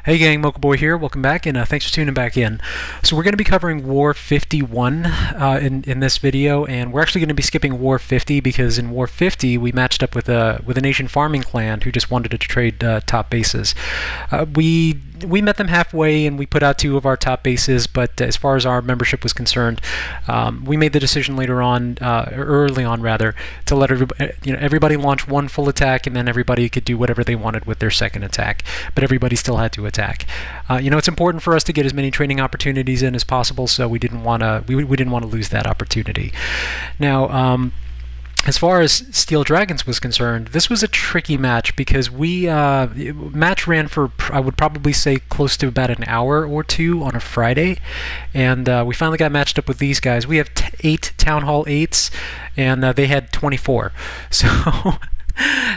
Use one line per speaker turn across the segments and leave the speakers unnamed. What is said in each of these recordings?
Hey gang, Mocha Boy here. Welcome back, and thanks for tuning back in. So we're going to be covering War 51 in this video, and we're actually going to be skipping War 50 because in War 50 we matched up with an Asian farming clan who just wanted to trade top bases. We met them halfway and we put out 2 of our top bases, but as far as our membership was concerned, we made the decision later on, early on rather, to let everybody launch 1 full attack, and then everybody could do whatever they wanted with their second attack, but everybody still had to attack. It's important for us to get as many training opportunities in as possible, so we didn't want to lose that opportunity. Now, as far as Steel Dragons was concerned, this was a tricky match because match ran for, I would probably say, close to about an hour or 2 on a Friday, and we finally got matched up with these guys. We have 8 Town Hall 8s, and they had 24. So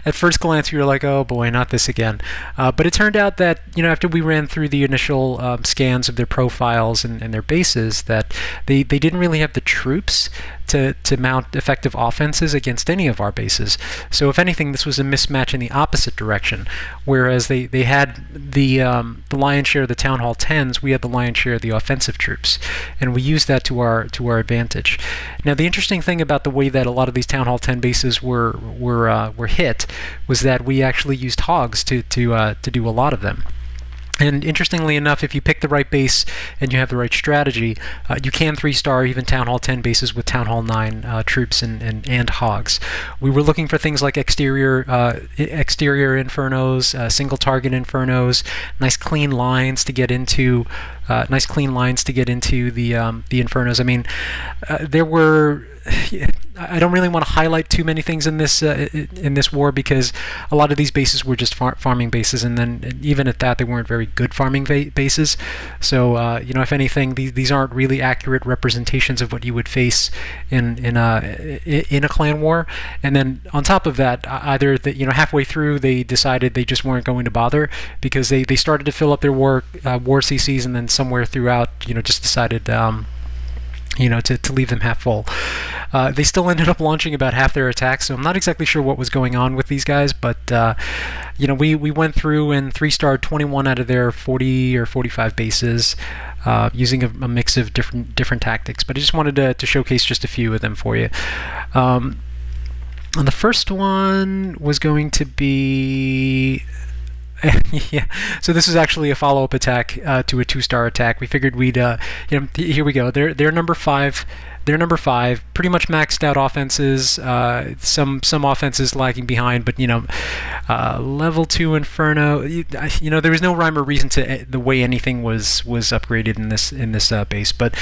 at first glance, you were like, oh boy, not this again. But it turned out that, after we ran through the initial scans of their profiles and their bases, that they didn't really have the troops to mount effective offenses against any of our bases. So if anything, this was a mismatch in the opposite direction. Whereas they had the lion's share of the Town Hall 10s, we had the lion's share of the offensive troops, and we used that to our advantage. Now, the interesting thing about the way that a lot of these Town Hall 10 bases were hit was that we actually used hogs to do a lot of them. And interestingly enough, if you pick the right base and you have the right strategy, you can 3-star even Town Hall 10 bases with Town Hall 9 troops and hogs. We were looking for things like exterior infernos, single target infernos, nice clean lines to get into the infernos. I mean, there were. I don't really want to highlight too many things in this war because a lot of these bases were just farming bases, and then even at that, they weren't very good farming bases. So if anything, these aren't really accurate representations of what you would face in a clan war. And then on top of that, either halfway through they decided they just weren't going to bother because they started to fill up their war CCs, and then somewhere throughout just decided to leave them half full. They still ended up launching about half their attacks, so I'm not exactly sure what was going on with these guys, but we went through and 3-starred 21 out of their 40 or 45 bases using a mix of different tactics, but I just wanted to showcase just a few of them for you. And the first one was going to be yeah, so this is actually a follow-up attack to a 2-star attack. We figured we'd, here we go. They're number 5. They're number 5. Pretty much maxed out offenses. Some offenses lagging behind, but level 2 Inferno. There was no rhyme or reason to the way anything was upgraded in this base. But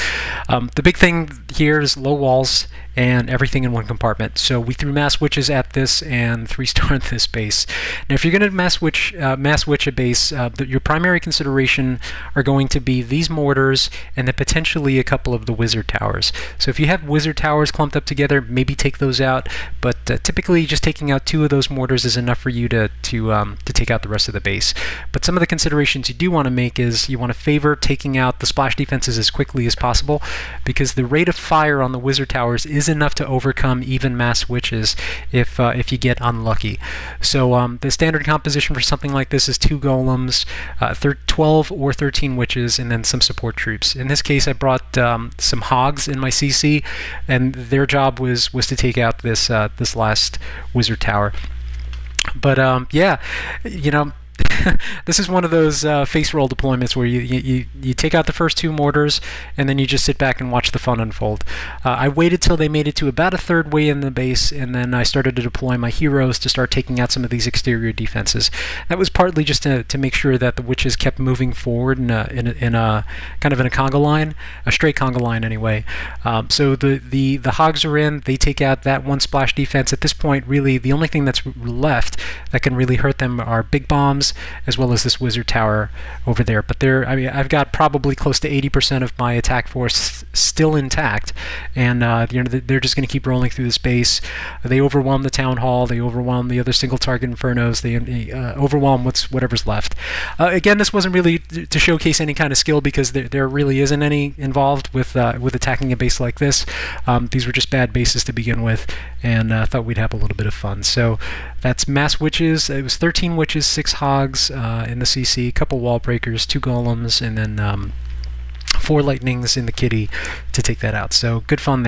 the big thing here is low walls and everything in one compartment. So we threw mass witches at this and 3-starred this base. Now, if you're going to mass witch a base, your primary consideration are going to be these mortars and then potentially a couple of the wizard towers. So if you have wizard towers clumped up together, maybe take those out. But typically, just taking out 2 of those mortars is enough for you to take out the rest of the base. But some of the considerations you do want to make is you want to favor taking out the splash defenses as quickly as possible, because the rate of fire on the wizard towers is enough to overcome even mass witches if you get unlucky. So the standard composition for something like this is 2 golems, 12 or 13 witches, and then some support troops. In this case, I brought some hogs in my CC, and their job was to take out this last wizard tower. But yeah, this is one of those face roll deployments where you take out the first 2 mortars and then you just sit back and watch the fun unfold. I waited till they made it to about a third way in the base, and then I started to deploy my heroes to start taking out some of these exterior defenses. That was partly just to make sure that the witches kept moving forward in a kind of in a conga line, a straight conga line anyway. So the hogs are in. They take out that 1 splash defense. At this point, really the only thing that's left that can really hurt them are big bombs, as well as this wizard tower over there. But I've got probably close to 80% of my attack force still intact, and they're just going to keep rolling through this base. They overwhelm the town hall. They overwhelm the other single target infernos. They overwhelm whatever's left. Again, this wasn't really to showcase any kind of skill because there really isn't any involved with attacking a base like this. These were just bad bases to begin with, and thought we'd have a little bit of fun. So that's mass witches. It was 13 witches, 6 hogs. bugs in the CC, a couple wall breakers, 2 golems, and then 4 lightnings in the kitty to take that out. So good fun there.